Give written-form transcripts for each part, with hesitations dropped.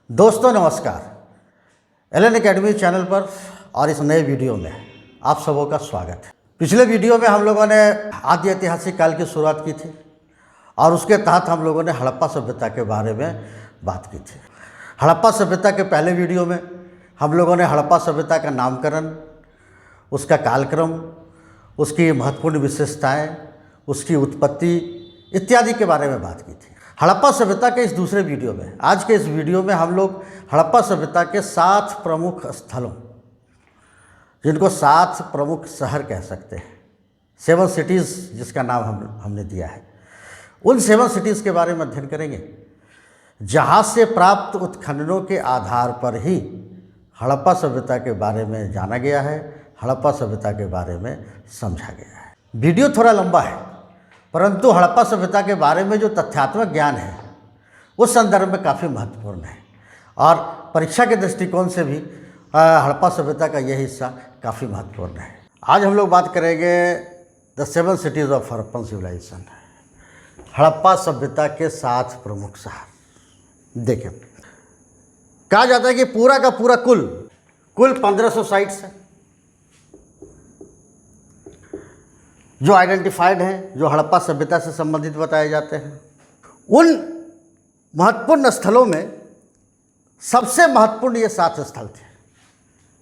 दोस्तों नमस्कार। Elon academy channel पर और इस नए वीडियो में आप सबों का स्वागत है। पिछले वीडियो में हम लोगों ने आदि ऐतिहासिक काल की शुरुआत की थी और उसके तहत हम लोगों ने हड़प्पा सभ्यता के बारे में बात की थी। हड़प्पा सभ्यता के पहले वीडियो में हम लोगों ने हड़प्पा सभ्यता का नामकरण, उसका कालक्रम, उसकी महत्वपूर्ण विशेषताएं, उसकी उत्पत्ति इत्यादि के बारे में बात की थी। हड़प्पा सभ्यता के इस दूसरे वीडियो में, आज के इस वीडियो में हम लोग हड़प्पा सभ्यता के 7 प्रमुख स्थलों, जिनको 7 प्रमुख शहर कह सकते हैं, 7 सिटीज़ जिसका नाम हमने दिया है, उन 7 सिटीज़ के बारे में अध्ययन करेंगे जहाँ से प्राप्त उत्खननों के आधार पर ही हड़प्पा सभ्यता के बारे में जाना गया है, हड़प्पा सभ्यता के बारे में समझा गया है। वीडियो थोड़ा लंबा है, परंतु हड़प्पा सभ्यता के बारे में जो तथ्यात्मक ज्ञान है उस संदर्भ में काफ़ी महत्वपूर्ण है और परीक्षा के दृष्टिकोण से भी हड़प्पा सभ्यता का यह हिस्सा काफ़ी महत्वपूर्ण है। आज हम लोग बात करेंगे the 7 cities of Harappan civilisation, Harappa सभ्यता के 7 प्रमुख शहर। देखें, कहा जाता है कि पूरा का पूरा कुल 1500 साइट्स है जो आइडेंटिफाइड हैं, जो हड़प्पा सभ्यता से संबंधित बताए जाते हैं। उन महत्वपूर्ण स्थलों में सबसे महत्वपूर्ण ये 7 स्थल थे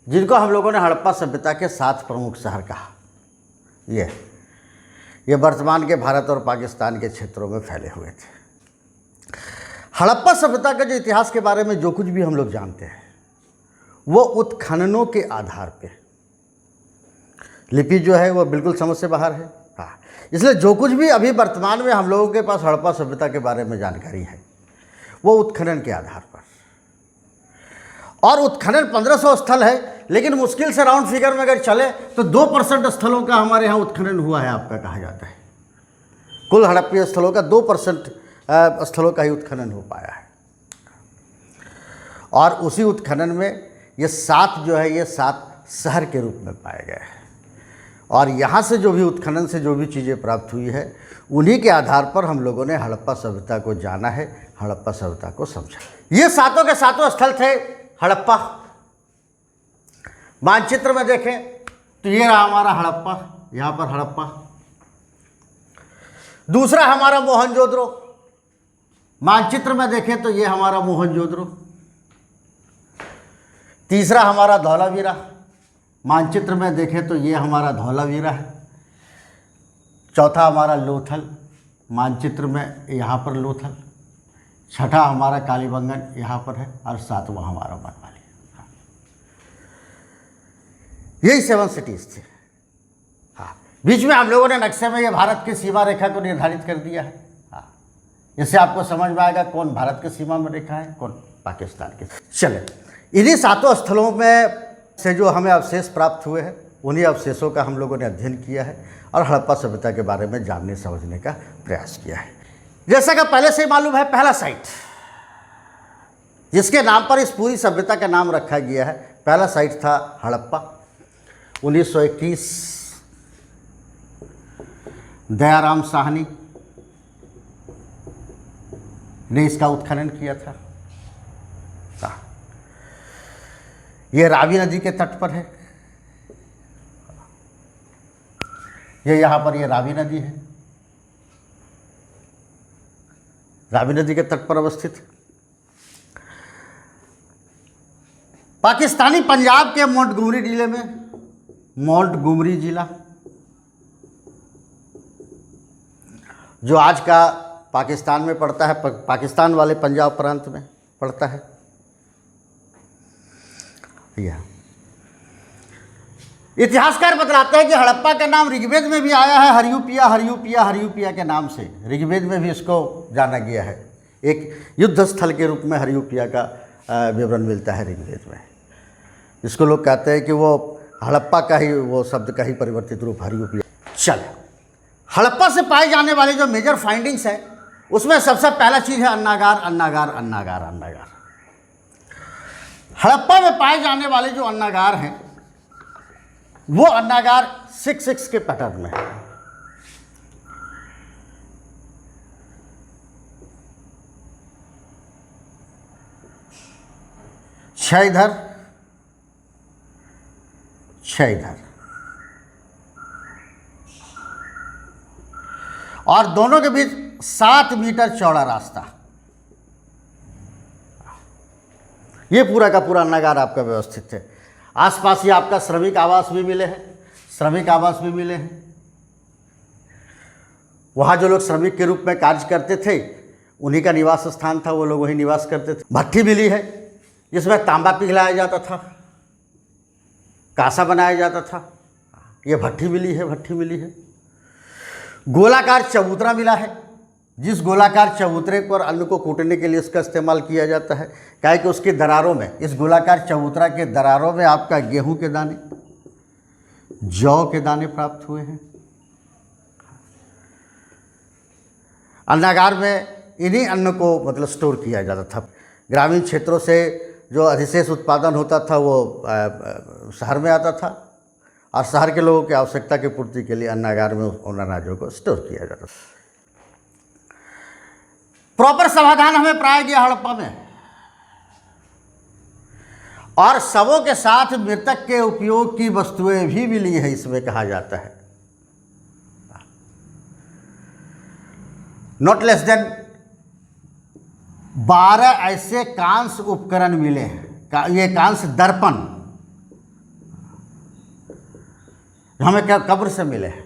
जिनको हम लोगों ने हड़प्पा सभ्यता के 7 प्रमुख शहर कहा। ये वर्तमान के भारत और पाकिस्तान के क्षेत्रों में फैले हुए थे। हड़प्पा सभ्यता के जो इतिहास के बारे में जो कुछ भी हम लोग जानते हैं वो उत्खननों के आधार पे, लिपि जो है वो बिल्कुल समझ से बाहर है। हाँ, इसलिए जो कुछ भी अभी वर्तमान में हम लोगों के पास हड़प्पा सभ्यता के बारे में जानकारी है वो उत्खनन के आधार पर, और उत्खनन 1500 स्थल है, लेकिन मुश्किल से राउंड फिगर में अगर चले तो 2% स्थलों का हमारे यहाँ उत्खनन हुआ है, आपका कहा जाता है। कुल हड़प्पीय स्थलों का 2% स्थलों का ही उत्खनन हो पाया है। और उसी उत्खनन में ये 7 जो है ये 7 शहर के रूप में पाए गए हैं और यहाँ से जो भी उत्खनन से जो भी चीज़ें प्राप्त हुई है उन्हीं के आधार पर हम लोगों ने हड़प्पा सभ्यता को जाना है, हड़प्पा सभ्यता को समझा। ये 7 के 7 स्थल थे हड़प्पा। मानचित्र में देखें तो ये रहा हमारा हड़प्पा, यहाँ पर हड़प्पा। दूसरा हमारा मोहनजोदड़ो, मानचित्र में देखें तो ये हमारा मोहनजोदड़ो। तीसरा हमारा धौलावीरा, मानचित्र में देखें तो ये हमारा धौलावीरा है। चौथा हमारा लोथल, मानचित्र में यहाँ पर लोथल। छठा हमारा कालीबंगन यहाँ पर है और 7वां हमारा बनवाली। यही 7 सिटीज़ थे। हाँ, बीच में हम लोगों ने नक्शे में ये भारत की सीमा रेखा को निर्धारित कर दिया है। हाँ, इससे आपको समझ में आएगा कौन भारत की सीमा में रेखा है, कौन पाकिस्तान की। चले, इन्हीं 7 स्थलों में से जो हमें अवशेष प्राप्त हुए हैं उन्हीं अवशेषों का हम लोगों ने अध्ययन किया है और हड़प्पा सभ्यता के बारे में जानने समझने का प्रयास किया है। जैसा कि पहले से ही मालूम है, पहला साइट जिसके नाम पर इस पूरी सभ्यता का नाम रखा गया है, पहला साइट था हड़प्पा। 1921 दयाराम साहनी ने इसका उत्खनन किया था। ये रावी नदी के तट पर है। ये यहाँ पर ये रावी नदी है, रावी नदी के तट पर अवस्थित। पाकिस्तानी पंजाब के मोंटगोमरी जिले में, मोंटगोमरी जिला जो आज का पाकिस्तान में पड़ता है, पाकिस्तान वाले पंजाब प्रांत में पड़ता है। इतिहासकार बतलाते हैं कि हड़प्पा का नाम ऋग्वेद में भी आया है, हरियूपिया के नाम से ऋग्वेद में भी इसको जाना गया है। एक युद्ध स्थल के रूप में हरियूपिया का विवरण मिलता है ऋग्वेद में। इसको लोग कहते हैं कि वो हड़प्पा का ही, वो शब्द का ही परिवर्तित रूप हरियूपिया। चले, हड़प्पा से पाए जाने वाले जो मेजर फाइंडिंग्स हैं उसमें सबसे पहला चीज़ है अन्नागार। हड़प्पा में पाए जाने वाले जो अन्नागार हैं वो अन्नागार 6-6 के पैटर्न में है। 6 इधर, 6 इधर, और दोनों के बीच 7 मीटर चौड़ा रास्ता। ये पूरा का पूरा नगर आपका व्यवस्थित है। आसपास ही आपका श्रमिक आवास भी मिले हैं, श्रमिक आवास भी मिले हैं। वहाँ जो लोग श्रमिक के रूप में कार्य करते थे उन्हीं का निवास स्थान था, वो लोग वहीं निवास करते थे। भट्ठी मिली है जिसमें तांबा पिघलाया जाता था, कांसा बनाया जाता था, ये भट्ठी मिली है, भट्ठी मिली है। गोलाकार चबूतरा मिला है, जिस गोलाकार चबूतरे पर अन्न को कूटने के लिए इसका इस्तेमाल किया जाता है। क्या है कि उसकी दरारों में, इस गोलाकार चबूतरा के दरारों में आपका गेहूं के दाने, जौ के दाने प्राप्त हुए हैं। अन्नागार में इन्हीं अन्न को मतलब स्टोर किया जाता था। ग्रामीण क्षेत्रों से जो अधिशेष उत्पादन होता था वो शहर में आता था, और शहर के लोगों की आवश्यकता की पूर्ति के लिए अन्नागार में उन अनाजों को स्टोर किया जाता था। प्रॉपर समाधान हमें प्राय गया हड़प्पा में, और शवों के साथ मृतक के उपयोग की वस्तुएं भी मिली है, इसमें कहा जाता है। नॉट लेस देन 12 ऐसे कांस्य उपकरण मिले हैं। ये कांस्य दर्पण हमें क्या कब्र से मिले हैं।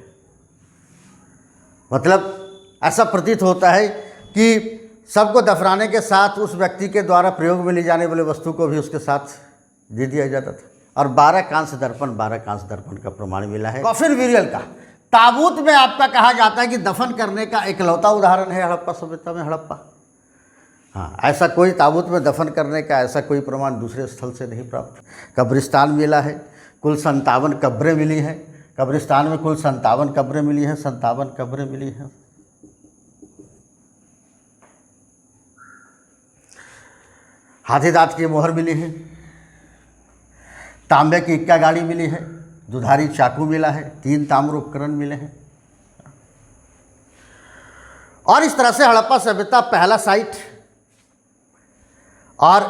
मतलब ऐसा प्रतीत होता है कि सबको दफनाने के साथ उस व्यक्ति के द्वारा प्रयोग में ली जाने वाली वस्तु को भी उसके साथ दे दिया जाता था। और 12 कांस्य दर्पण का प्रमाण मिला है। कॉफिन विरियल का ताबूत में आपका कहा जाता है कि दफन करने का इकलौता उदाहरण है हड़प्पा सभ्यता में, हड़प्पा। हाँ, ऐसा कोई ताबूत में दफन करने का ऐसा कोई प्रमाण दूसरे स्थल से नहीं प्राप्त। कब्रिस्तान मिला है, कुल 57 कब्रें मिली हैं। कब्रिस्तान में कुल 57 कब्रें मिली हैं, 57 कब्रें मिली हैं। हाथी दांत की मोहर मिली है, तांबे की इक्का गाड़ी मिली है, दुधारी चाकू मिला है, 3 ताम्र उपकरण मिले हैं। और इस तरह से हड़प्पा सभ्यता पहला साइट, और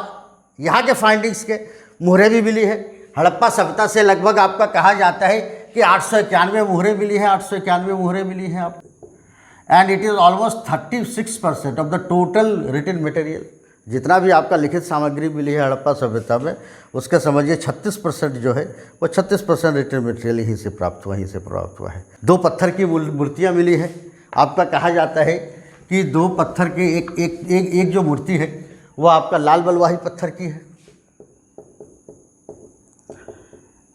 यहाँ के फाइंडिंग्स के मुहरें भी मिली है। हड़प्पा सभ्यता से लगभग आपका कहा जाता है कि 891 मुहरें मिली हैं, 891 मुहरें मिली हैं आप। And it is almost 36% of the total written material. जितना भी आपका लिखित सामग्री मिली है हड़प्पा सभ्यता में, उसके समझिए 36% जो है वो 36% रिटन मटेरियल यहीं से प्राप्त हुआ है। 2 पत्थर की मूर्तियाँ मिली है। आपका कहा जाता है कि 2 पत्थर के एक जो मूर्ति है वो आपका लाल बलुआही पत्थर की है।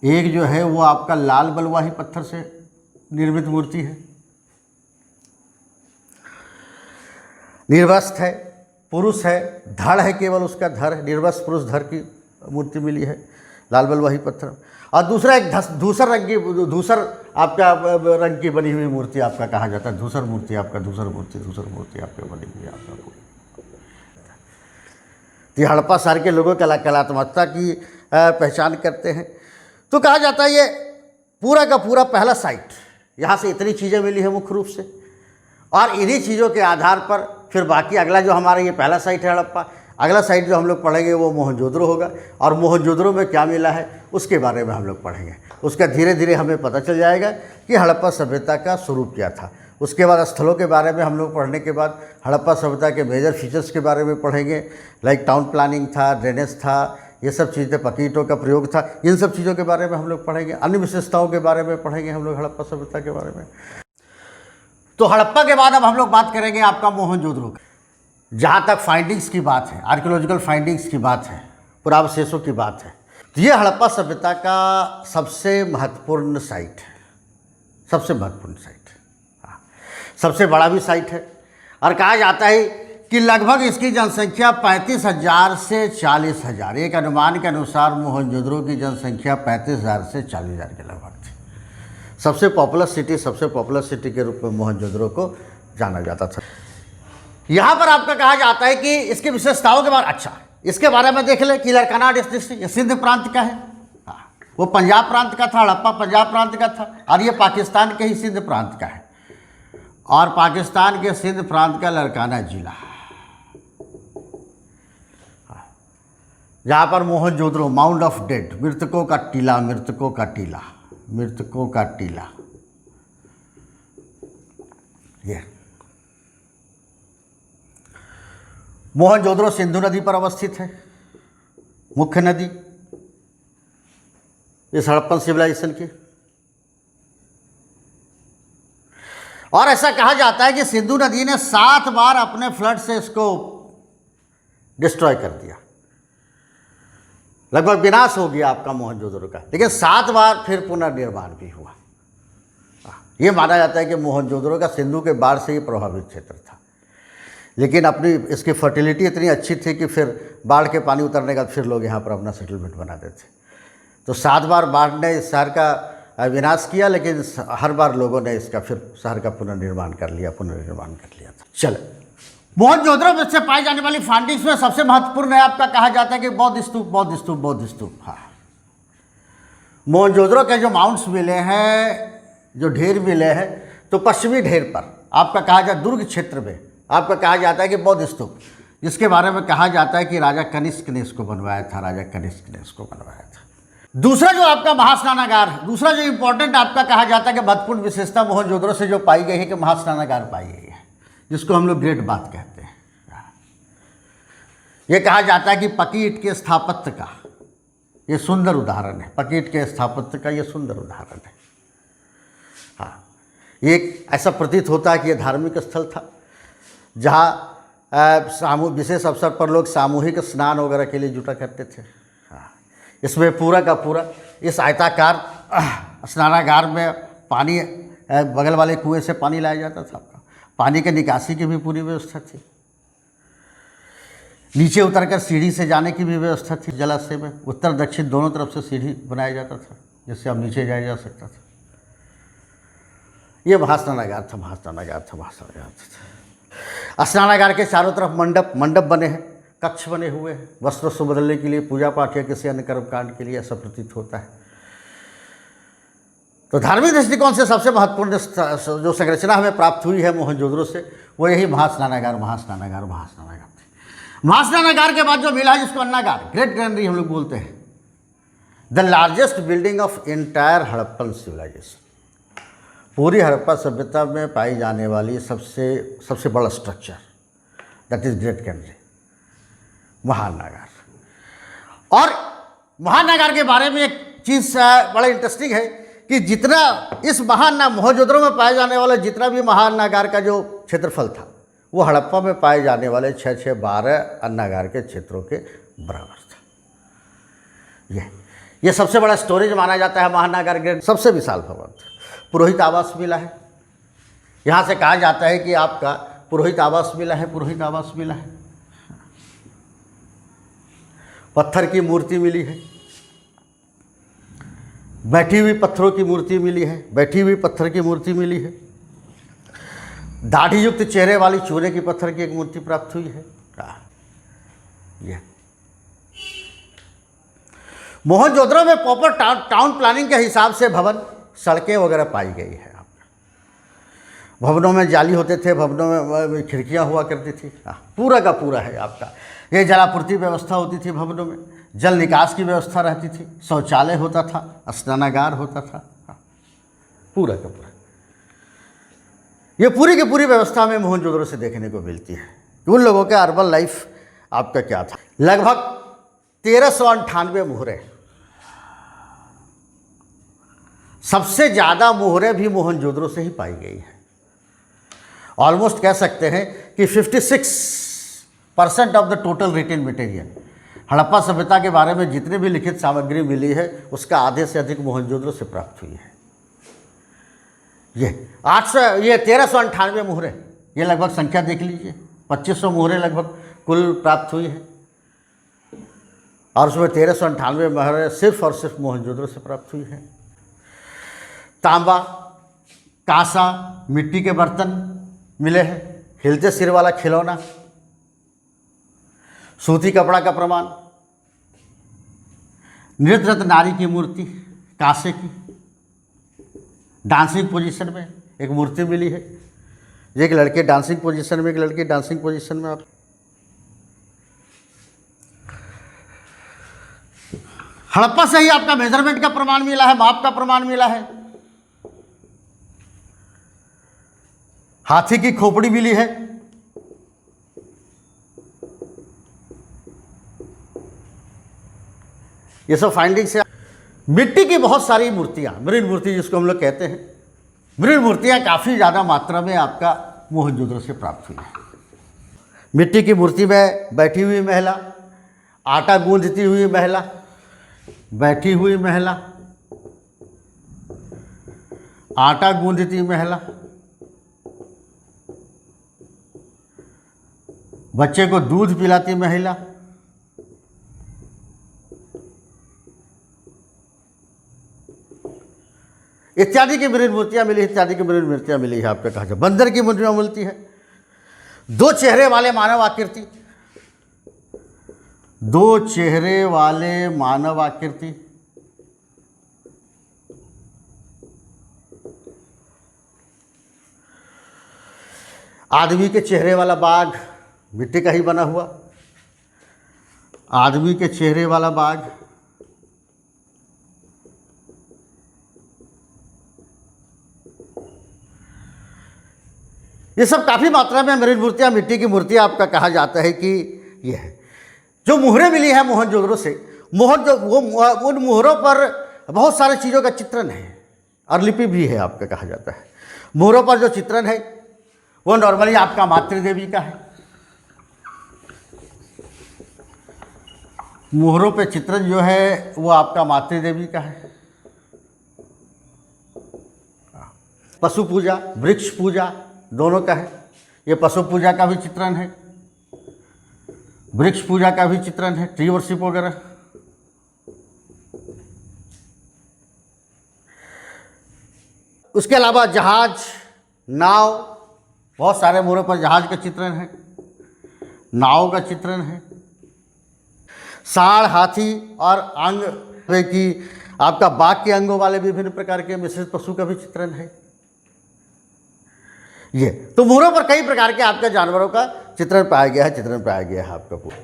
एक जो है वो आपका लाल बलुआही पत्थर से निर्मित मूर्ति है। निर्वस्त्र है, पुरुष है, धड़ है, केवल उसका धड़ है, निर्वस्त्र पुरुष धड़ की मूर्ति मिली है लाल बलुआही पत्थर। और दूसरा एक धूसर आपका रंग की बनी हुई मूर्ति आपका कहा जाता है, धूसर मूर्ति आपका आपके बनी हुई आपका। ये हड़प्पा शहर के लोगों कलात्मकता की पहचान करते हैं। तो कहा जाता है ये पूरा का पूरा पहला साइट, यहाँ से इतनी चीज़ें मिली हैं मुख्य रूप से, और इन्हीं चीज़ों के आधार पर फिर बाकी अगला जो हमारा ये पहला साइट है हड़प्पा, अगला साइट जो हम लोग पढ़ेंगे वो मोहनजोदड़ो होगा। और मोहनजोदड़ो में क्या मिला है उसके बारे में हम लोग पढ़ेंगे। उसका धीरे धीरे हमें पता चल जाएगा कि हड़प्पा सभ्यता का स्वरूप क्या था। उसके बाद स्थलों के बारे में हम लोग पढ़ने के बाद हड़प्पा सभ्यता के मेजर फीचर्स के बारे में पढ़ेंगे। लाइक टाउन प्लानिंग था, ड्रेनेज था, ये सब चीज़ें, पक्की ईंटों का प्रयोग था, इन सब चीज़ों के बारे में हम लोग पढ़ेंगे। अन्य विशेषताओं के बारे में पढ़ेंगे हम लोग हड़प्पा सभ्यता के बारे में। तो हड़प्पा के बाद अब हम लोग बात करेंगे आपका मोहनजोदड़ो की। जहाँ तक फाइंडिंग्स की बात है, आर्कियोलॉजिकल फाइंडिंग्स की बात है, पुरावशेषों की बात है, तो ये हड़प्पा सभ्यता का सबसे महत्वपूर्ण साइट है, सबसे महत्वपूर्ण साइट है, सबसे बड़ा भी साइट है। और कहा जाता है कि लगभग इसकी जनसंख्या 35,000 से 40,000, एक अनुमान के अनुसार मोहनजोदड़ो की जनसंख्या 35,000 से 40,000 के लगभग थी। सबसे पॉपुलर सिटी के रूप में मोहनजोदड़ो को जाना जाता था। यहाँ पर आपका कहा जाता है कि इसकी विशेषताओं के बारे, अच्छा इसके बारे में देख ले कि लरकाना डिस्ट्रिक्ट, ये सिंध प्रांत का है, वो पंजाब प्रांत का था, हड़प्पा पंजाब प्रांत का था, और ये पाकिस्तान के ही सिंध प्रांत का है, और पाकिस्तान के सिंध प्रांत का लरकाना जिला। जहाँ पर मोहनजोदड़ो, माउंड ऑफ डेड, मृतकों का टीला, मृतकों का टीला, मृतकों का टीला। ये मोहनजोदड़ो सिंधु नदी पर अवस्थित है, मुख्य नदी इस हड़प्पन सिविलाइजेशन की। और ऐसा कहा जाता है कि सिंधु नदी ने 7 बार अपने फ्लड से इसको डिस्ट्रॉय कर दिया, लगभग विनाश हो गया आपका मोहनजोदड़ो का, लेकिन 7 बार फिर पुनर्निर्माण भी हुआ। ये माना जाता है कि मोहनजोदड़ो का सिंधु के बाढ़ से ही प्रभावित क्षेत्र था, लेकिन अपनी इसकी फर्टिलिटी इतनी अच्छी थी कि फिर बाढ़ के पानी उतरने का फिर लोग यहाँ पर अपना सेटलमेंट बना देते। तो 7 बार बाढ़ ने इस शहर का विनाश किया, लेकिन हर बार लोगों ने इसका फिर शहर का पुनर्निर्माण कर लिया था। चलो, मोहनजोदड़ो में से पाई जाने वाली फाइंडिंग्स में सबसे महत्वपूर्ण है आपका, कहा जाता है कि बौद्ध स्तूप। हाँ, मोहनजोदड़ो के जो माउंट्स मिले हैं, जो ढेर मिले हैं, तो पश्चिमी ढेर पर आपका कहा जाता है, दुर्ग क्षेत्र में आपका कहा जाता है कि बौद्ध स्तूप, जिसके बारे में कहा जाता है कि राजा कनिष्क ने इसको बनवाया था। दूसरा जो आपका महास्नानागार है, दूसरा जो इंपॉर्टेंट आपका कहा जाता है कि महत्वपूर्ण विशेषता मोहनजोदड़ो से जो पाई गई है कि महास्नानागार पाई गई है, जिसको हम लोग ग्रेट बाथ कहते हैं। ये कहा जाता है कि पकी ईंट के स्थापत्य का ये सुंदर उदाहरण है, पकी ईंट के स्थापत्य का ये सुंदर उदाहरण है। हाँ, ये ऐसा प्रतीत होता है कि ये धार्मिक स्थल था, जहाँ विशेष अवसर पर लोग सामूहिक स्नान वगैरह के लिए जुटा करते थे। हाँ, इसमें पूरा का पूरा इस आयताकार स्नानागार में पानी, बगल वाले कुएं से पानी लाया जाता था। आपका पानी के निकासी की भी पूरी व्यवस्था थी, नीचे उतरकर सीढ़ी से जाने की भी व्यवस्था थी। जलाशय में उत्तर दक्षिण दोनों तरफ से सीढ़ी बनाया जाता था, जिससे अब नीचे जाया जा सकता था। ये महास्नानागार था। स्नानागार के चारों तरफ मंडप बने हैं, कक्ष बने हुए हैं, वस्त्र बदलने के लिए, पूजा पाठ या किसी अन्य कर्मकांड के लिए, ऐसा प्रतीत होता है। तो धार्मिक दृष्टिकोण से सबसे महत्वपूर्ण जो संरचना हमें प्राप्त हुई है मोहनजोदड़ो से, वो यही महास्नानागार के बाद जो मिला है, जिसको अन्नागार, ग्रेट ग्रैंडरी हम लोग बोलते हैं, the largest building of entire Harappan civilisation, पूरी हड़प्पा सभ्यता में पाई जाने वाली सबसे बड़ा structure, that is great granary, महान्नागार। और महान्नागार के बारे में एक चीज़ बड़ा इंटरेस्टिंग है कि जितना इस मोहनजोदड़ो में पाए जाने वाला जितना भी महान्नागार का जो क्षेत्रफल था, वो हड़प्पा में पाए जाने वाले 6-12 अन्नागार के क्षेत्रों के बराबर था। ये सबसे बड़ा स्टोरेज माना जाता है महान्नागार ग्रेट, सबसे विशाल भवन था। पुरोहित आवास मिला है, यहाँ से कहा जाता है कि आपका पुरोहित आवास मिला है। पत्थर की मूर्ति मिली है, बैठी हुई पत्थर की मूर्ति मिली है, दाढ़ी युक्त चेहरे वाली चूने की पत्थर की एक मूर्ति प्राप्त हुई है। ये मोहनजोदड़ो में प्रॉपर टाउन प्लानिंग के हिसाब से भवन, सड़कें वगैरह पाई गई है। आपका भवनों में जाली होते थे, भवनों में खिड़कियां हुआ करती थी। पूरा का पूरा है आपका। ये जलापूर्ति व्यवस्था होती थी भवनों में, जल निकास की व्यवस्था रहती थी, शौचालय होता था, स्नानागार होता था। पूरा का पूरा ये पूरी की पूरी व्यवस्था में मोहनजोदड़ो से देखने को मिलती है। उन लोगों का अर्बन लाइफ आपका क्या था। लगभग 1398 मोहरे, सबसे ज़्यादा मोहरें भी मोहनजोदड़ो से ही पाई गई है। ऑलमोस्ट कह सकते हैं कि 56% of the total written material, Harappa सभ्यता के बारे में जितने भी लिखित सामग्री मिली है, उसका आधे से अधिक मोहनजोदड़ो से प्राप्त हुई है। ये 1398 मोहरें, ये लगभग संख्या देख लीजिए, 2500 मोहरें लगभग कुल प्राप्त हुई है, और उसमें 1398 मोहरें सिर्फ और सिर्फ मोहनजोदड़ो से प्राप्त हुई है। तांबा, कांसा, मिट्टी के बर्तन मिले हैं, हिलते सिर वाला खिलौना, सूती कपड़ा का प्रमाण, नृत्यरत नारी की मूर्ति कांसे की, डांसिंग पोजीशन में एक मूर्ति मिली है। एक लड़के डांसिंग पोजीशन में, एक लड़की डांसिंग पोजीशन में। आप हड़प्पा से ही आपका मेजरमेंट का प्रमाण मिला है, माप का प्रमाण मिला है। हाथी की खोपड़ी मिली है। ये सब फाइंडिंग्स है। मिट्टी की बहुत सारी मूर्तियां, मृण मूर्ति जिसको हम लोग कहते हैं, मृण मूर्तियां काफ़ी ज़्यादा मात्रा में आपका मोहनजोदड़ो से प्राप्त हुई है। मिट्टी की मूर्ति में बैठी हुई महिला, आटा गूंथती हुई महिला, बैठी हुई महिला, आटा गूंथती महिला, बच्चे को दूध पिलाती महिला, इत्यादि की मृण मूर्तियां मिली, इत्यादि की मृण मूर्तियां मिली है। आपका कहा जाए बंदर की मूर्तियां मिलती है। दो चेहरे वाले मानव आकृति, दो चेहरे वाले मानव आकृति, आदमी के चेहरे वाला बाघ, मिट्टी का ही बना हुआ आदमी के चेहरे वाला बाघ, ये सब काफ़ी मात्रा में मृण मूर्तियाँ, मिट्टी की मूर्तियाँ आपका कहा जाता है कि ये है। जो मुहरें मिली है मोहनजोदड़ो से, उन मुहरों पर बहुत सारी चीज़ों का चित्रण है और लिपि भी है। आपका कहा जाता है मुहरों पर जो चित्रण है वो नॉर्मली आपका मातृदेवी का है। मुहरों पे चित्रण जो है वो आपका मातृदेवी का है। पशु पूजा, वृक्ष पूजा दोनों का है। ये पशु पूजा का भी चित्रण है, वृक्ष पूजा का भी चित्रण है, ट्री वर्शिप वगैरह। उसके अलावा जहाज, नाव, बहुत सारे मोड़ों पर जहाज का चित्रण है, नाव का चित्रण है। सांड, हाथी और अंग की आपका बाघ के अंगों वाले विभिन्न प्रकार के मिश्रित पशु का भी चित्रण है। ये तो मोहरों पर कई प्रकार के आपके जानवरों का चित्रण पाया गया है, आपका पूरा।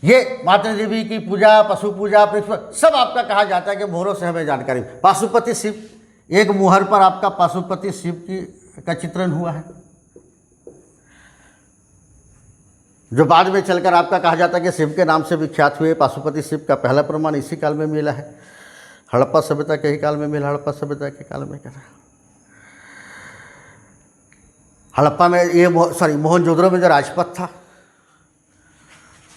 ये माता देवी की पूजा, पशु पूजा, सब आपका कहा जाता है कि मोहरों से हमें जानकारी। पाशुपति शिव, एक मुहर पर आपका पाशुपति शिव का चित्रण हुआ है, जो बाद में चलकर आपका कहा जाता है कि शिव के नाम से विख्यात हुए। पाशुपति शिव का पहला प्रमाण इसी काल में मिला है, हड़प्पा सभ्यता के ही काल में मिला, हड़प्पा सभ्यता के काल में करा। हड़प्पा में ये मोहनजोदड़ो में जो राजपथ था,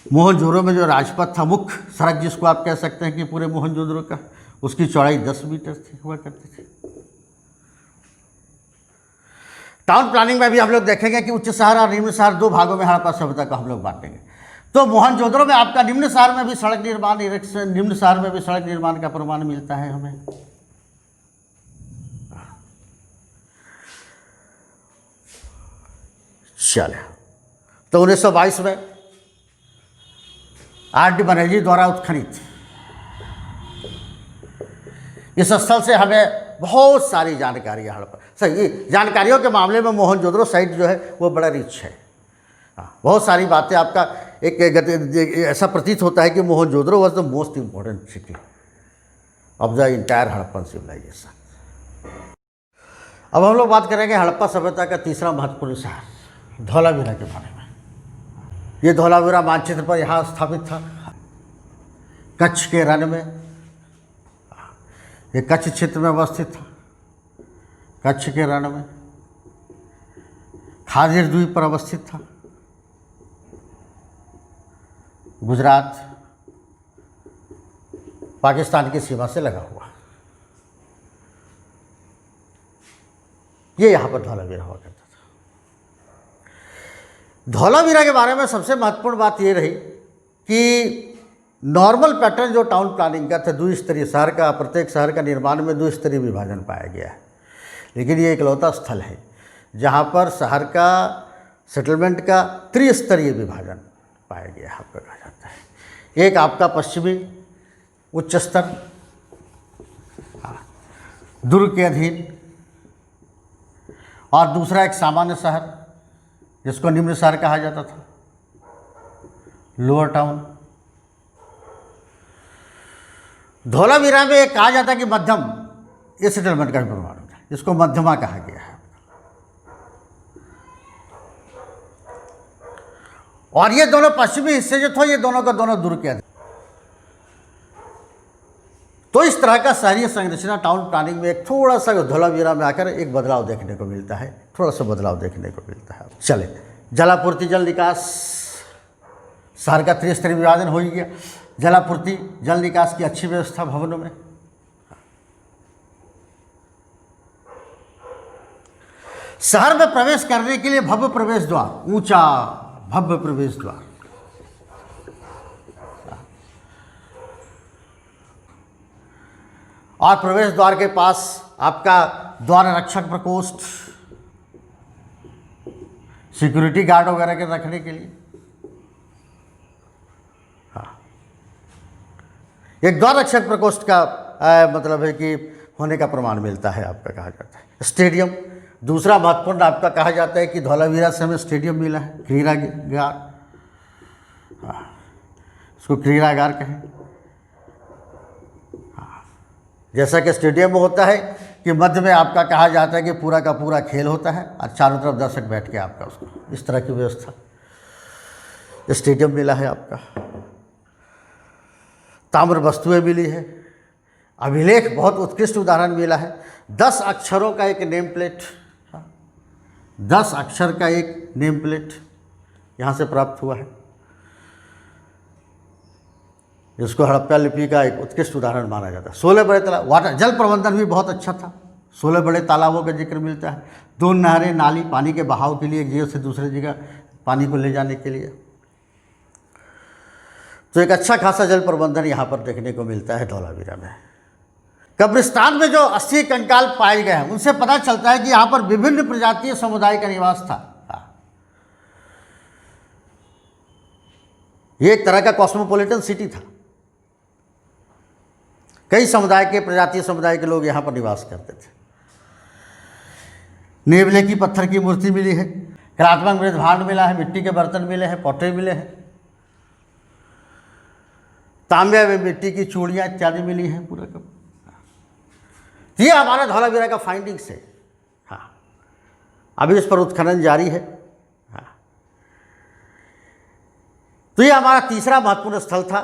मोहनजोदड़ो में जो राजपथ था, मुख्य सड़क जिसको आप कह सकते हैं कि पूरे मोहनजोदड़ो का, उसकी चौड़ाई 10 मीटर थी, हुआ करती थी। टाउन प्लानिंग में भी हम लोग देखेंगे कि उच्च शहर और निम्न शहर दो भागों में हड़प्पा सभ्यता को हम लोग बांटेंगे। तो मोहनजोदड़ो में आपका निम्न शहर में भी सड़क निर्माण, निम्न शहर में भी सड़क निर्माण का प्रमाण मिलता है हमें। चले, तो 1922 में R.D. बनर्जी द्वारा उत्खनित इस स्थल से हमें बहुत सारी जानकारियाँ हड़प्पा, सही जानकारियों के मामले में मोहनजोदड़ो साइट जो है वो बड़ा रिच है। बहुत सारी बातें आपका एक ऐसा प्रतीत होता है कि Mohenjodaro was the most important city of the entire Harappan civilisation. अब हम लोग बात करेंगे हड़प्पा सभ्यता का तीसरा महत्वपूर्ण शहर धौलावीरा के बारे में। ये धौलावीरा मानचित्र पर यहाँ स्थापित था, कच्छ के रण में। ये कच्छ क्षेत्र में अवस्थित था, कच्छ के रण में। खादिर द्वीप पर अवस्थित था, गुजरात पाकिस्तान की सीमा से लगा हुआ। ये यहाँ पर धौलावीरा हुआ करता था। धौलावीरा के बारे में सबसे महत्वपूर्ण बात ये रही कि नॉर्मल पैटर्न जो टाउन प्लानिंग का था, द्विस्तरीय शहर का, प्रत्येक शहर का निर्माण में द्विस्तरीय विभाजन पाया गया है। लेकिन ये इकलौता स्थल है जहाँ पर शहर का सेटलमेंट का त्रिस्तरीय विभाजन पाया गया है, आपका कहा जाता है। एक आपका पश्चिमी उच्च स्तर दुर्ग के अधीन, और दूसरा एक सामान्य शहर जिसको निम्न शहर कहा जाता था, लोअर टाउन। धोलावीरा में एक कहा जाता है कि मध्यम, ये सेटलमेंट का भी प्रमाण होता है, इसको मध्यमा कहा गया है। और ये दोनों पश्चिमी हिस्से जो थे ये दोनों का दोनों दूर किया। तो इस तरह का शहरी संरचना टाउन प्लानिंग में एक थोड़ा सा धोलावीरा में आकर एक बदलाव देखने को मिलता है, थोड़ा सा बदलाव देखने को मिलता है। चले, जलापूर्ति जल निकास, शहर का त्रिस्तरीय विभाजन हो ही गया। जलापूर्ति जल निकास की अच्छी व्यवस्था भवनों में। शहर में प्रवेश करने के लिए भव्य प्रवेश द्वार, ऊंचा भव्य प्रवेश द्वार। और प्रवेश द्वार के पास आपका द्वार रक्षक प्रकोष्ठ, सिक्योरिटी गार्ड वगैरह के रखने के लिए। हाँ, एक द्वार रक्षक प्रकोष्ठ का मतलब है कि होने का प्रमाण मिलता है आपका, कहा जाता है। स्टेडियम दूसरा महत्वपूर्ण आपका कहा जाता है कि धौलावीरा से हमें स्टेडियम मिला है, क्रीड़ागार। हाँ, इसको क्रीड़ागार कहें। जैसा कि स्टेडियम में होता है कि मध्य में आपका कहा जाता है कि पूरा का पूरा खेल होता है और चारों तरफ दर्शक बैठ के आपका उसको, इस तरह की व्यवस्था स्टेडियम मिला है आपका। ताम्र वस्तुएं मिली है। अभिलेख बहुत उत्कृष्ट उदाहरण मिला है। 10 अक्षरों का एक नेम प्लेट, 10 अक्षर का एक नेम प्लेट यहाँ से प्राप्त हुआ है, जिसको हड़प्पा लिपि का एक उत्कृष्ट उदाहरण माना जाता है। 16 बड़े तालाब, वाटर जल प्रबंधन भी बहुत अच्छा था। 16 बड़े तालाबों का जिक्र मिलता है। 2 नहरें, नाली पानी के बहाव के लिए, एक जगह से दूसरे जगह पानी को ले जाने के लिए। तो एक अच्छा खासा जल प्रबंधन यहाँ पर देखने को मिलता है धौलावीरा में। कब्रिस्तान में जो 80 कंकाल पाए गए हैं उनसे पता चलता है कि यहाँ पर विभिन्न प्रजातीय समुदाय का निवास था। ये एक तरह का कॉस्मोपॉलिटन सिटी था। कई समुदाय के, प्रजातीय समुदाय के लोग यहाँ पर निवास करते थे। नेवले की पत्थर की मूर्ति मिली है, कलात्मक मृत भांड मिला है, मिट्टी के बर्तन मिले हैं, पोटे मिले हैं, तांबे में मिट्टी की चूड़ियाँ इत्यादि मिली हैं पूरा का। ये हमारा धौलावीरा का फाइंडिंग्स है। हाँ, अभी इस पर उत्खनन जारी है। हाँ, तो ये हमारा तीसरा महत्वपूर्ण स्थल था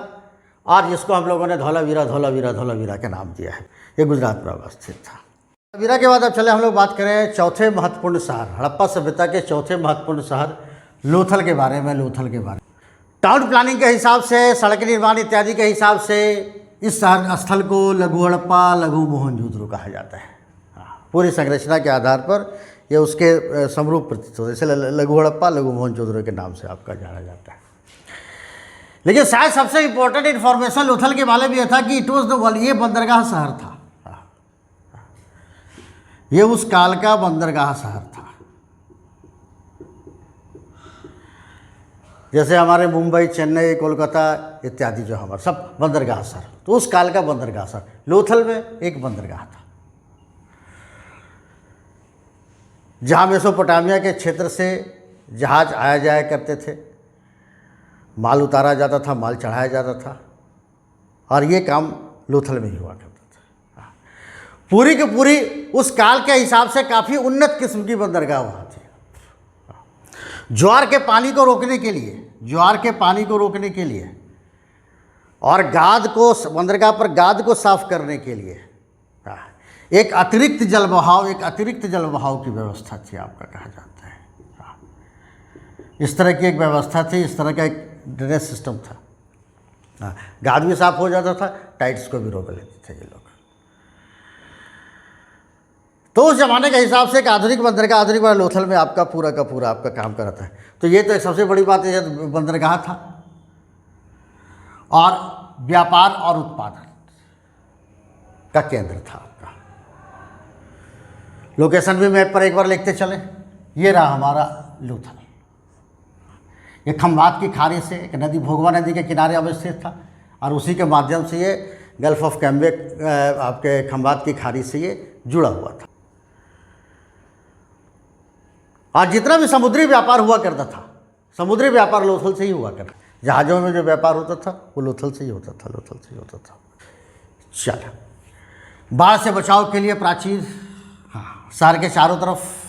और जिसको हम लोगों ने धौलावीरा के नाम दिया है। ये गुजरात में अवस्थित था। धौलावीरा के बाद अब चले हम लोग बात करें चौथे महत्वपूर्ण शहर, हड़प्पा सभ्यता के चौथे महत्वपूर्ण शहर लोथल के बारे में। लोथल के बारे में टाउन प्लानिंग के हिसाब से, सड़क निर्माण इत्यादि के हिसाब से इस शहर स्थल को लघु हड़प्पा, लघु मोहनजोदड़ो कहा जाता है। पूरी संरचना के आधार पर ये उसके समरूप प्रतीत होता है, इसलिए लघु हड़प्पा, लघु मोहनजोदड़ो के नाम से आपका जाना जाता है। लेकिन शायद सबसे इम्पोर्टेंट इन्फॉर्मेशन लोथल के बारे में यह था कि इट वॉज द, ये बंदरगाह शहर था। ये उस काल का बंदरगाह शहर था। जैसे हमारे मुंबई, चेन्नई, कोलकाता इत्यादि जो हमारे सब बंदरगाह शहर, तो उस काल का बंदरगाह शहर लोथल में एक बंदरगाह था, जहाँ मेसोपोटामिया के क्षेत्र से जहाज आया जाया करते थे, माल उतारा जाता था, माल चढ़ाया जाता था, और ये काम लोथल में ही हुआ करता था। पूरी की पूरी उस काल के हिसाब से काफ़ी उन्नत किस्म की बंदरगाह वहाँ थी। ज्वार के पानी को रोकने के लिए, ज्वार के पानी को रोकने के लिए और गाद को, बंदरगाह पर गाद को साफ करने के लिए एक अतिरिक्त जल बहाव, एक अतिरिक्त जल बहाव की व्यवस्था थी आपका, कहा जाता है। इस तरह की एक व्यवस्था थी, इस तरह का एक ड्रेनेज सिस्टम था। गाद भी साफ हो जाता था, टाइड्स को भी रोक लेते थे ये लोग। तो उस जमाने के हिसाब से एक आधुनिक बंदरगाह, आधुनिक लोथल में आपका पूरा का पूरा आपका काम करता है। तो ये तो एक सबसे बड़ी बात है, बंदरगाह था और व्यापार और उत्पादन का केंद्र था आपका। लोकेशन भी मैप पर एक बार लिखते चले। ये रहा हमारा लोथल। ये खंभात की खाड़ी से एक नदी, भोगवा नदी के किनारे अवस्थित था और उसी के माध्यम से ये गल्फ ऑफ कैम्बे आपके खंभात की खाड़ी से ये जुड़ा हुआ था। और जितना भी समुद्री व्यापार हुआ करता था, समुद्री व्यापार लोथल से ही हुआ करता। जहाज़ों में जो व्यापार होता था वो लोथल से ही होता था, लोथल से ही होता था। चलो, बाढ़ से बचाव के लिए प्राचीर, हाँ, शहर के चारों तरफ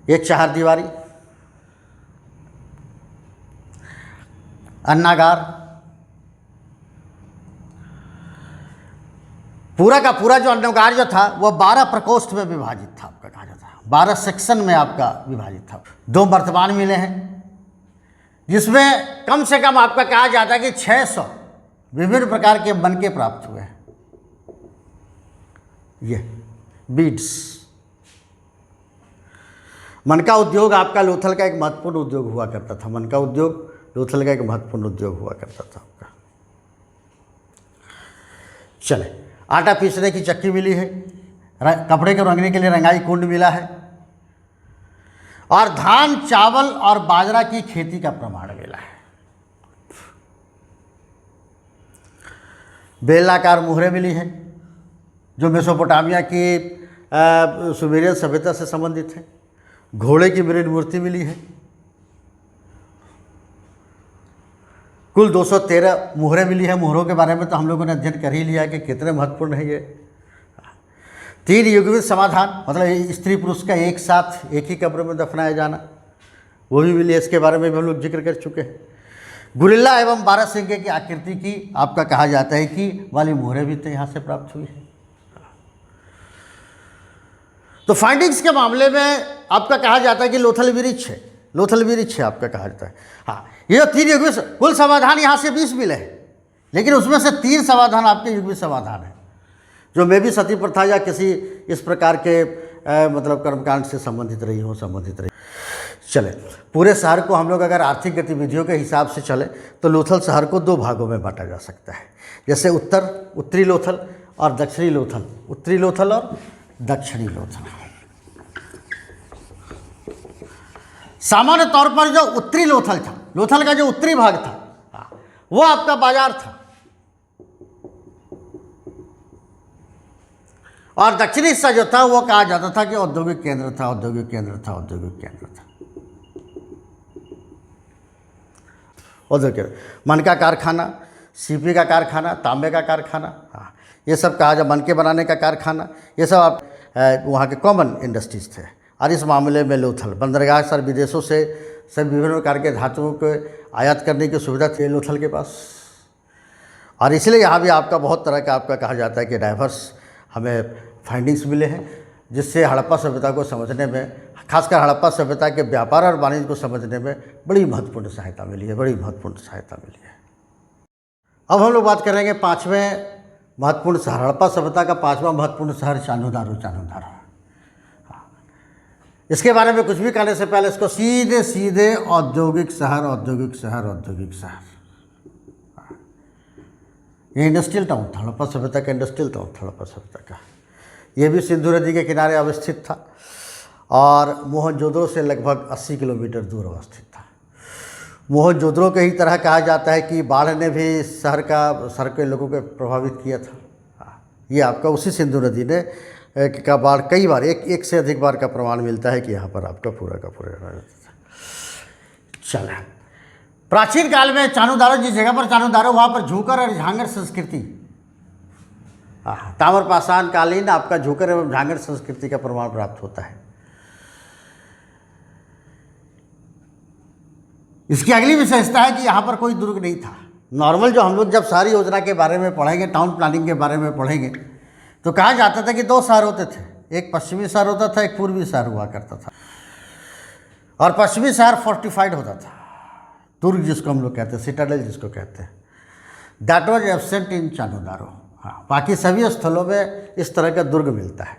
एक चहारदीवारी, अन्नागार, पूरा का पूरा जो अन्नागार जो था वो 12 प्रकोष्ठ में विभाजित था, आपका कहा जाता है 12 सेक्शन में आपका विभाजित था। 2 वर्तमान मिले हैं जिसमें कम से कम आपका कहा जाता है कि 600 विभिन्न प्रकार के मनके प्राप्त हुए हैं। ये बीड्स, मनका उद्योग आपका लोथल का एक महत्वपूर्ण उद्योग हुआ करता था। मनका उद्योग लोथल का एक महत्वपूर्ण उद्योग हुआ करता था आपका। चले, आटा पीसने की चक्की मिली है, कपड़े को रंगने के लिए रंगाई कुंड मिला है, और धान, चावल और बाजरा की खेती का प्रमाण मिला है। बेलनाकार मुहरें मिली हैं जो मेसोपोटामिया की सुमेरियन सभ्यता से संबंधित है। घोड़े की मृण मूर्ति मिली है। कुल 213 मुहरें मिली है। मुहरों के बारे में तो हम लोगों ने अध्ययन कर ही लिया कि कितने महत्वपूर्ण है ये। 3 युगवित समाधान, मतलब स्त्री पुरुष का एक साथ एक ही कब्र में दफनाया जाना, वो भी मिली है। इसके बारे में भी हम लोग जिक्र कर चुके हैं। गुरिल्ला एवं 12 सिंगे की आकृति की आपका कहा जाता है कि वाली मुहरें भी तो यहाँ से प्राप्त हुई है। तो फाइंडिंग्स के मामले में आपका कहा जाता है कि लोथल वृक्ष है, लोथल वृक्ष है आपका कहा जाता है। हाँ, ये 3 युगवित कुल समाधान यहाँ से 20 मिले हैं, लेकिन उसमें से 3 समाधान आपके युगवित समाधान है जो मे भी सती प्रथा या किसी इस प्रकार के मतलब कर्मकांड से संबंधित रही। चले, पूरे शहर को हम लोग अगर आर्थिक गतिविधियों के हिसाब से चले तो लोथल शहर को 2 भागों में बांटा जा सकता है, जैसे उत्तरी लोथल और दक्षिणी लोथल। उत्तरी लोथल और दक्षिणी लोथल। सामान्य तौर पर जो उत्तरी लोथल था, लोथल का जो उत्तरी भाग था वो आपका बाजार था, और दक्षिणी हिस्सा जो था वो कहा जाता था कि औद्योगिक केंद्र था, औद्योगिक केंद्र था, औद्योगिक केंद्र था। औद्योगिक मनका कारखाना, सीपी का कारखाना, तांबे का कारखाना, हाँ, ये सब कहा जाए, मनके बनाने का कारखाना, ये सब आप वहाँ के कॉमन इंडस्ट्रीज थे। और इस मामले में लोथल बंदरगाह सर विदेशों से सब विभिन्न प्रकार के धातुओं को आयात करने की सुविधा थी लोथल के पास, और इसलिए यहाँ भी आपका बहुत तरह का आपका कहा जाता है कि डाइवर्स हमें फाइंडिंग्स मिले हैं, जिससे हड़प्पा सभ्यता को समझने में, खासकर हड़प्पा सभ्यता के व्यापार और वाणिज्य को समझने में बड़ी महत्वपूर्ण सहायता मिली है, बड़ी महत्वपूर्ण सहायता मिली है। अब हम लोग बात करेंगे 5वें महत्वपूर्ण शहर, हड़प्पा सभ्यता का 5वां महत्वपूर्ण शहर चान्होदारो। इसके बारे में कुछ भी कहने से पहले इसको सीधे औद्योगिक शहर, औद्योगिक शहर, औद्योगिक शहर। ये इंडस्ट्रियल टाउन था, हड़प्पा सभ्यता का इंडस्ट्रियल टाउन था हड़प्पा सभ्यता का। ये भी सिंधु नदी के किनारे अवस्थित था और मोहनजोदड़ो से लगभग 80 किलोमीटर दूर अवस्थित था। मोहनजोदड़ो के ही तरह कहा जाता है कि बाढ़ ने भी शहर के लोगों को प्रभावित किया था। ये आपका उसी सिंधु नदी ने का बाढ़ कई बार, एक से अधिक बार का प्रमाण मिलता है कि यहाँ पर आपका पूरा का पूरा चला। प्राचीन काल में चान्होदारो, जिस जगह पर चान्होदारो, वहाँ पर झूकर और झांगर संस्कृति, ताम्रपाषाण कालीन आपका झूकर एवं झांगर संस्कृति का प्रमाण प्राप्त होता है। इसकी अगली विशेषता है कि यहाँ पर कोई दुर्ग नहीं था। नॉर्मल जो हम लोग जब शहरी योजना के बारे में पढ़ेंगे, टाउन प्लानिंग के बारे में पढ़ेंगे, तो कहा जाता था कि 2 शहर होते थे, एक पश्चिमी शहर होता था, एक पूर्वी शहर हुआ करता था। और पश्चिमी शहर फोर्टिफाइड होता था, दुर्ग जिसको हम लोग कहते हैं, सिटाडेल जिसको कहते हैं। That was absent in Chanhudaro. हाँ, बाकी सभी स्थलों में इस तरह का दुर्ग मिलता है,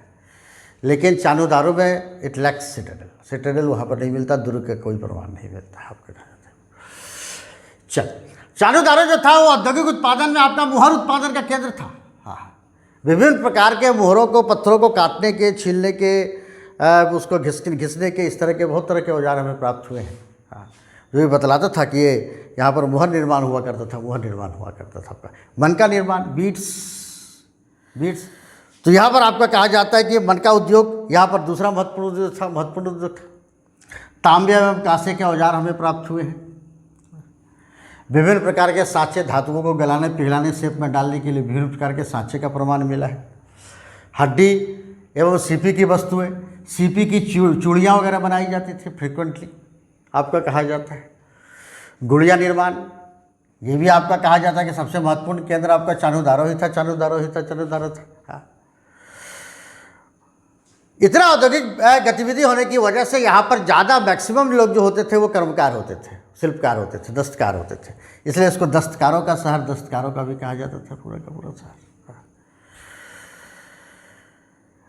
लेकिन चान्होदारो में इट लैक्स सिटाडेल। सिटाडेल वहाँ पर नहीं मिलता, दुर्ग का कोई प्रमाण नहीं मिलता है आपके कहा जाता है। चल, चान्होदारो जो था वो औद्योगिक उत्पादन में आपका मुहर उत्पादन का केंद्र था। हाँ, विभिन्न प्रकार के मुहरों को, पत्थरों को काटने के, छीलने के, उसको घिसने के, इस तरह के बहुत तरह के औजार हमें प्राप्त हुए हैं। हाँ, जो ये बतलाता था कि ये यहाँ पर मुहर निर्माण हुआ करता था, मुहर निर्माण हुआ करता था आपका। मन का निर्माण, बीड्स। तो यहाँ पर आपका कहा जाता है कि मन का उद्योग यहाँ पर दूसरा महत्वपूर्ण उद्योग था। तांबे एवं कांसे के औजार हमें प्राप्त हुए हैं। विभिन्न प्रकार के सांचे, धातुओं को गलाने पिघलाने शेप में डालने के लिए विभिन्न प्रकार के सांचे का प्रमाण मिला है। हड्डी एवं सीपी की वस्तुएं, सीपी की चूड़ियाँ वगैरह बनाई जाती थी फ्रिक्वेंटली, आपका कहा जाता है। गुड़िया निर्माण, ये भी आपका कहा जाता है कि सबसे महत्वपूर्ण केंद्र आपका चाणूदारो ही था, चाणूदारो ही था, चाणूदारो था। हाँ। इतना औद्योगिक गतिविधि होने की वजह से यहाँ पर ज़्यादा मैक्सिमम लोग जो होते थे वो कर्मकार होते थे, शिल्पकार होते थे, दस्तकार होते थे, इसलिए इसको दस्तकारों का शहर, दस्तकारों का भी कहा जाता था पूरा का पूरा शहर।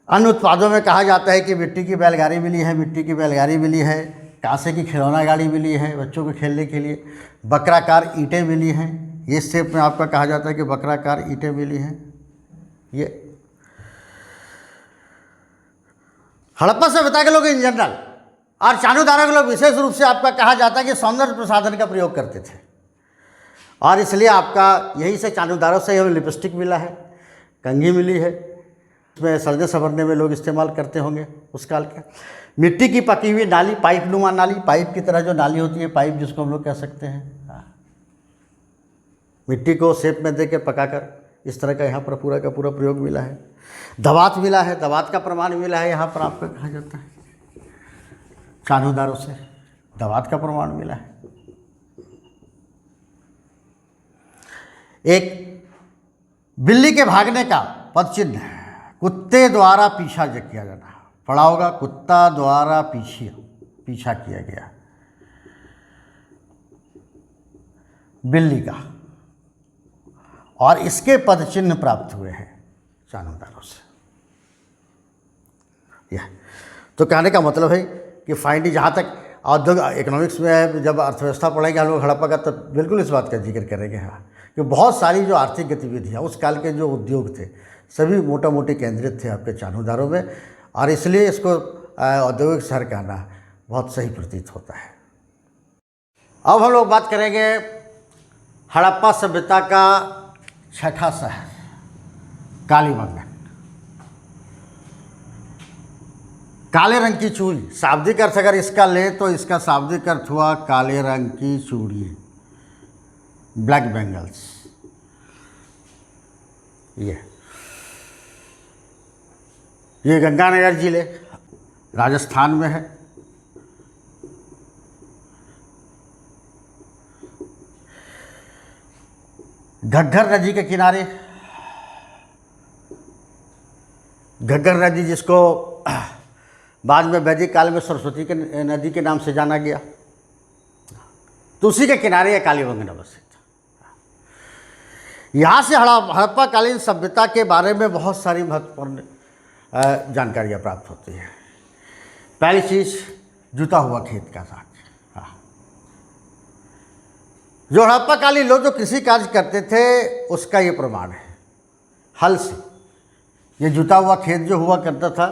अन्य उत्पादों में कहा जाता है कि मिट्टी की बैलगाड़ी मिली है, मिट्टी की बैलगाड़ी मिली है, कांसे की खिलौना गाड़ी मिली है बच्चों को खेलने के लिए, बकराकार ईंटें मिली हैं, ये शेप में आपका कहा जाता है कि बकराकार ईंटें मिली हैं। ये हड़प्पा सभ्यता के लोग इन जनरल और चाणूदारो के लोग विशेष रूप से आपका कहा जाता है कि सौंदर्य प्रसाधन का प्रयोग करते थे, और इसलिए आपका यही से चाणूदारो से हमें लिपस्टिक मिला है, कंघी मिली है, उसमें सजने संवरने में लोग इस्तेमाल करते होंगे उस काल के। मिट्टी की पकी हुई नाली, पाइप नुमा नाली, पाइप की तरह जो नाली होती है, पाइप जिसको हम लोग कह सकते हैं, मिट्टी को शेप में देकर पकाकर इस तरह का यहाँ पर पूरा का पूरा प्रयोग मिला है। दवात मिला है, दवात का प्रमाण मिला है, यहाँ पर आपका कहा जाता है चाणूदारो से दवात का प्रमाण मिला है। एक बिल्ली के भागने का पद चिन्ह, कुत्ते द्वारा पीछा किया जाना, पढ़ा होगा, कुत्ता द्वारा पीछा किया गया बिल्ली का, और इसके पद चिन्ह प्राप्त हुए हैं चाणूदारो से। यह तो कहने का मतलब है कि फाइंडिंग, जहाँ तक औद्योगिक इकोनॉमिक्स में जब अर्थव्यवस्था पढ़ेंगे हम लोग हड़प्पा का, तब बिल्कुल इस बात का जिक्र करेंगे। हाँ, कि बहुत सारी जो आर्थिक गतिविधियाँ उस काल के जो उद्योग थे सभी मोटा मोटी केंद्रित थे आपके चाणूदारो में, और इसलिए इसको औद्योगिक शहर कहना बहुत सही प्रतीत होता है। अब हम लोग बात करेंगे हड़प्पा सभ्यता का छठा शहर कालीबंगन। काले रंग की चूड़ी, शाब्दिक अर्थ अगर इसका ले तो इसका शाब्दिक अर्थ हुआ काले रंग की चूड़ी, ब्लैक बेंगल्स। ये गंगानगर जिले राजस्थान में है। घग्गर नदी के किनारे, घग्गर नदी जिसको बाद में वैदिक काल में सरस्वती के नदी के नाम से जाना गया, तो उसी के किनारे यह कालीबंगन अवस्थित। यहाँ से हड़प्पा कालीन सभ्यता के बारे में बहुत सारी महत्वपूर्ण जानकारियाँ प्राप्त होती हैं। पहली चीज़, जुता हुआ खेत का साग। जो हड़प्पा कालीन लोग जो कृषि कार्य करते थे उसका ये प्रमाण है, हल से ये जुता हुआ खेत जो हुआ करता था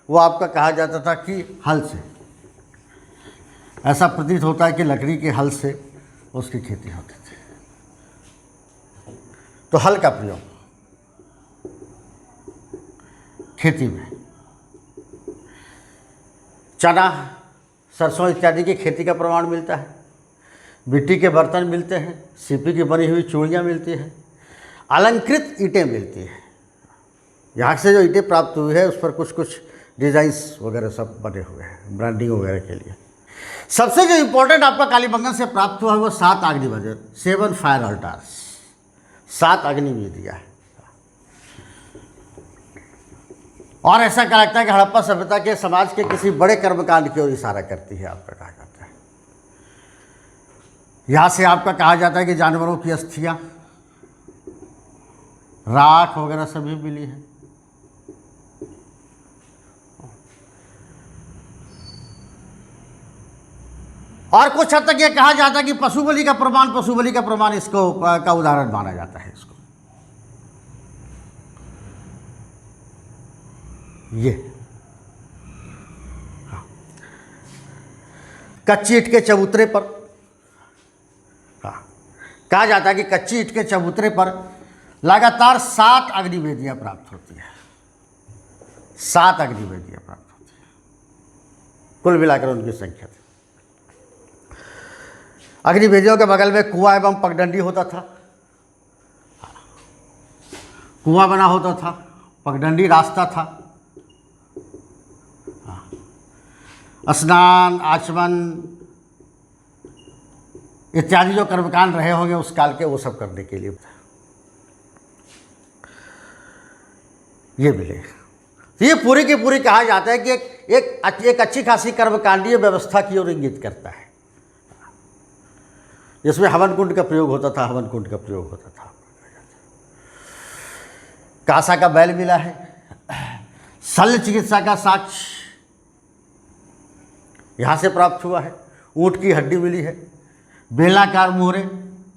वो आपका कहा जाता था कि हल से, ऐसा प्रतीत होता है कि लकड़ी के हल से उसकी खेती होती थी। तो हल का प्रयोग खेती में, चना, सरसों इत्यादि की खेती का प्रमाण मिलता है। मिट्टी के बर्तन मिलते हैं, सीपी की बनी हुई चूड़ियाँ मिलती हैं, अलंकृत ईंटें मिलती हैं। यहाँ से जो ईंटें प्राप्त हुई है उस पर कुछ कुछ डिज़ाइंस वगैरह सब बने हुए हैं ब्रांडिंग वगैरह के लिए। सबसे जो इम्पोर्टेंट आपका कालीबंगन से प्राप्त हुआ है वो 7 अग्नि बजर, 7 फायर अल्टार्स, 7 अग्नि वेदियाँ है। और ऐसा क्या लगता है कि हड़प्पा सभ्यता के समाज के किसी बड़े कर्मकांड की ओर इशारा करती है, आपका कहा जाता है। यहाँ से आपका कहा जाता है कि जानवरों की अस्थियाँ, राख वगैरह सभी मिली है। और कुछ हद तक ये कहा जाता है कि पशु बलि का प्रमाण इसको का उदाहरण माना जाता है इसको। ये हाँ। कच्ची ईंट के चबूतरे पर, हाँ, कहा जाता है कि कच्ची ईंट के चबूतरे पर लगातार 7 अग्निवेदियाँ प्राप्त होती है, 7 अग्निवेदियाँ प्राप्त होती है, कुल मिलाकर उनकी संख्या थी। अग्निवेदियों के बगल में कुआं एवं पगडंडी होता था, कुआं बना होता था, पगडंडी रास्ता था। स्नान आचमन इत्यादि जो कर्मकांड रहे होंगे उस काल के, वो सब करने के लिए ये मिले। तो ये पूरी की पूरी कहा जाता है कि एक अच्छी खासी कर्मकांडीय व्यवस्था की ओर इंगित करता है, जिसमें हवन कुंड का प्रयोग होता था, हवन कुंड का प्रयोग होता था। कासा का बैल मिला है, शल्य चिकित्सा का साक्ष्य यहाँ से प्राप्त हुआ है, ऊँट की हड्डी मिली है, बेलाकार मोहरे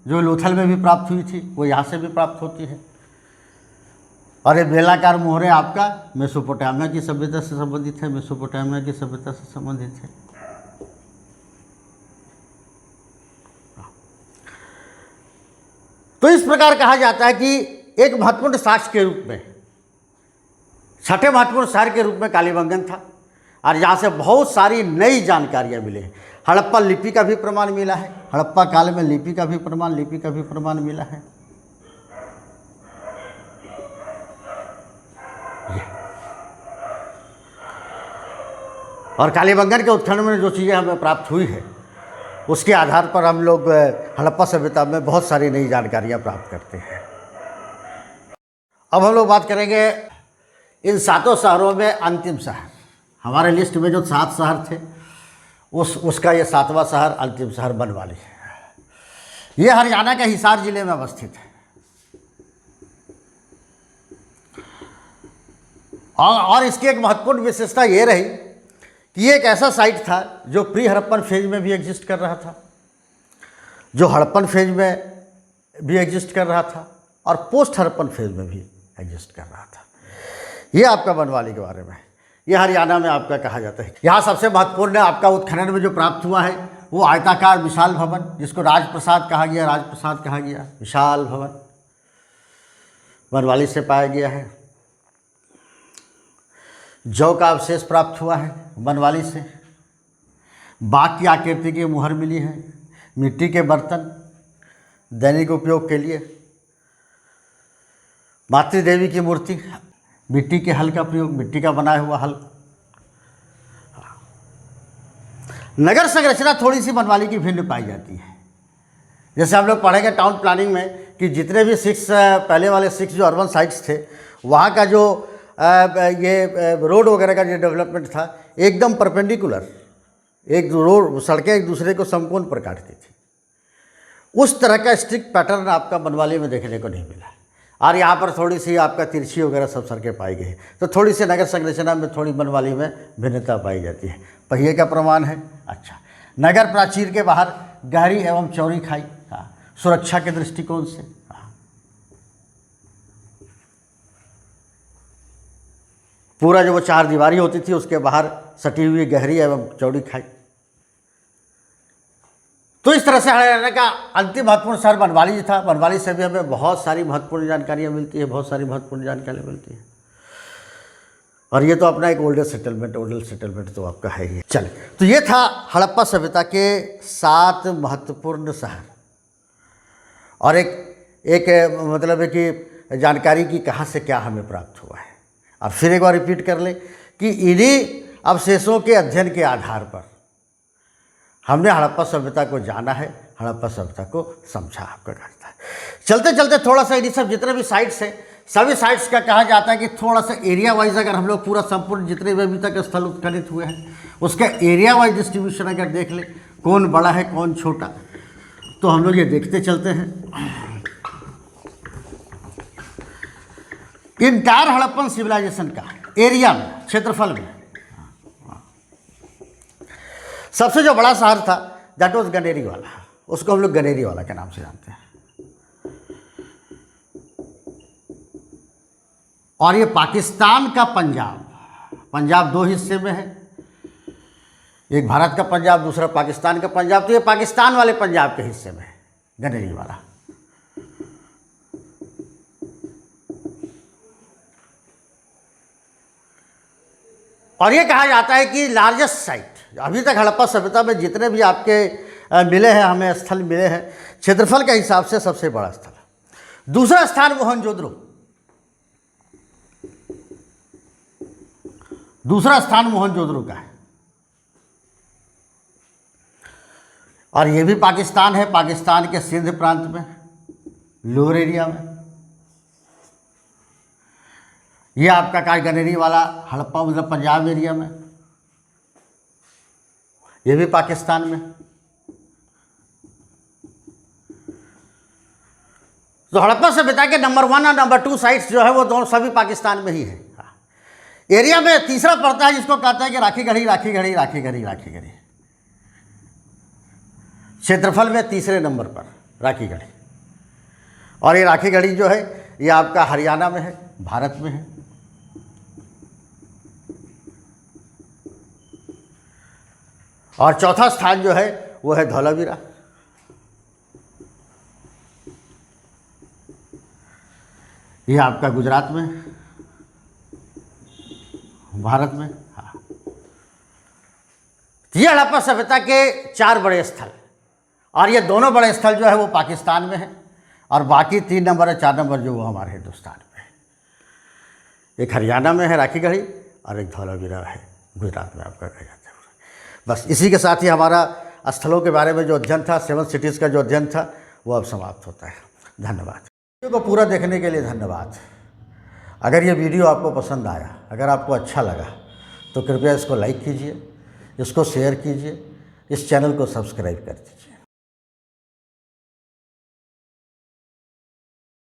जो लोथल में भी प्राप्त हुई थी वो यहाँ से भी प्राप्त होती है। और ये बेलाकार मोहरे आपका मेसोपोटामिया की सभ्यता से संबंधित है, मेसोपोटामिया की सभ्यता से संबंधित है। तो इस प्रकार कहा जाता है कि एक महत्वपूर्ण साक्ष्य के रूप में, छठे महत्वपूर्ण शहर के रूप में कालीबंगन था, और यहाँ से बहुत सारी नई जानकारियाँ मिले हैं। हड़प्पा लिपि का भी प्रमाण मिला है, हड़प्पा काल में लिपि का भी प्रमाण मिला है। और कालीबंगन के उत्खनन में जो चीज़ें हमें प्राप्त हुई है उसके आधार पर हम लोग हड़प्पा सभ्यता में बहुत सारी नई जानकारियाँ प्राप्त करते हैं। अब हम लोग बात करेंगे इन सातों शहरों में अंतिम शहर, हमारे लिस्ट में जो 7 शहर थे उसका ये 7वां शहर, अंतिम शहर बनवाली है। ये हरियाणा के हिसार जिले में अवस्थित है। और इसकी एक महत्वपूर्ण विशेषता ये रही कि ये एक ऐसा साइट था जो प्री हड़प्पन फेज में भी एग्जिस्ट कर रहा था, जो हड़प्पन फेज में भी एग्जिस्ट कर रहा था, और पोस्ट हड़प्पन फेज में भी एग्जिस्ट कर रहा था। ये आपका बनवाली के बारे में, ये हरियाणा में आपका कहा जाता है। यहाँ सबसे महत्वपूर्ण आपका उत्खनन में जो प्राप्त हुआ है वो आयताकार विशाल भवन, जिसको राजप्रसाद कहा गया, विशाल भवन बनवाली से पाया गया है। जौ का अवशेष प्राप्त हुआ है बनवाली से। बाघ की आकृति की मुहर मिली है। मिट्टी के बर्तन दैनिक उपयोग के लिए। मातृ देवी की मूर्ति, मिट्टी के हल का प्रयोग, मिट्टी का बनाया हुआ हल। नगर संरचना थोड़ी सी बनवाली की भिन्न पाई जाती है। जैसे हम लोग पढ़ेंगे टाउन प्लानिंग में कि जितने भी पहले वाले 6 जो अर्बन साइट्स थे, वहाँ का जो ये रोड वगैरह का जो डेवलपमेंट था एकदम परपेंडिकुलर, एक रोड सड़कें एक दूसरे को समकोण पर काटती थी। उस तरह का स्ट्रिक्ट पैटर्न आपका बनवाली में देखने को नहीं मिला। और यहाँ पर थोड़ी सी आपका तिरछी वगैरह सब सड़कें पाई गई, तो थोड़ी सी नगर संरचना में थोड़ी बनवाली में भिन्नता पाई जाती है। पहिए का प्रमाण है। अच्छा, नगर प्राचीर के बाहर गहरी एवं चौड़ी खाई, सुरक्षा के दृष्टिकोण से। पूरा जो वो 4 दीवारी होती थी उसके बाहर सटी हुई गहरी एवं चौड़ी खाई। तो इस तरह से हरियाणा का अंतिम महत्वपूर्ण शहर बनवाली था। बनवाली से भी हमें बहुत सारी महत्वपूर्ण जानकारियाँ मिलती है, और ये तो अपना एक ओल्डर सेटलमेंट तो आपका है ही। चलिए, तो ये था हड़प्पा सभ्यता के 7 महत्वपूर्ण शहर, और एक मतलब है कि जानकारी की कहाँ से क्या हमें प्राप्त हुआ है। और फिर एक बार रिपीट कर ले कि इन्हीं अवशेषों के अध्ययन के आधार पर हमने हड़प्पा सभ्यता को जाना है, हड़प्पा सभ्यता को समझा आपका करता है। चलते चलते थोड़ा सा इन्हीं सब जितने भी साइट्स हैं, सभी साइट्स का कहा जाता है कि थोड़ा सा एरिया वाइज अगर हम लोग पूरा संपूर्ण जितने भी अभी तक स्थल उत्खनित हुए हैं उसका एरिया वाइज डिस्ट्रीब्यूशन अगर देख ले, कौन बड़ा है कौन छोटा, तो हम लोग ये देखते चलते हैं। इंटायर हड़प्पन सिविलाइजेशन का एरिया में, क्षेत्रफल में सबसे जो बड़ा शहर था दैट वाज गनेरी वाला, उसको हम लोग गनेरी वाला के नाम से जानते हैं। और ये पाकिस्तान का पंजाब 2 हिस्से में है, एक भारत का पंजाब, दूसरा पाकिस्तान का पंजाब। तो ये पाकिस्तान वाले पंजाब के हिस्से में है गनेरी वाला। और ये कहा जाता है कि लार्जेस्ट साइट, अभी तक हड़प्पा सभ्यता में जितने भी आपके मिले हैं, हमें स्थल मिले हैं। क्षेत्रफल के हिसाब से सबसे बड़ा स्थल है। दूसरा स्थान मोहनजोदड़ो। दूसरा स्थान मोहनजोदड़ो का है और ये भी पाकिस्तान है, पाकिस्तान के सिंध प्रांत में, लोअर एरिया में। ये आपका कायगनेरी वाला हड़प्पा मतलब पंजाब एरिया में, ये भी पाकिस्तान में। तो हड़प्पा सभ्यता के नंबर 1 और नंबर 2 साइट्स जो है वो दोनों सभी पाकिस्तान में ही है। एरिया में तीसरा पड़ता है जिसको कहते हैं कि राखीगढ़ी, राखीगढ़ी, राखीगढ़ी, राखीगढ़ी। क्षेत्रफल में तीसरे नंबर पर राखीगढ़ी। और ये राखीगढ़ी जो है ये आपका हरियाणा में है, भारत में है। और चौथा स्थान जो है वो है धौलावीरा। ये आपका गुजरात में, भारत में। हाँ, ये हड़प्पा सभ्यता के 4 बड़े स्थल और ये दोनों बड़े स्थल जो है वो पाकिस्तान में है और बाकी 3 नंबर और 4 नंबर जो वो हमारे हिंदुस्तान में है। एक हरियाणा में है राखीगढ़ी और एक धौलावीरा है गुजरात में आपका कहा जाता है। बस इसी के साथ ही हमारा स्थलों के बारे में जो अध्ययन था, 7 सिटीज़ का जो अध्ययन था वो अब समाप्त होता है। धन्यवाद। वीडियो को पूरा देखने के लिए धन्यवाद। अगर ये वीडियो आपको पसंद आया, अगर आपको अच्छा लगा तो कृपया इसको लाइक कीजिए, इसको शेयर कीजिए, इस चैनल को सब्सक्राइब कर दीजिए।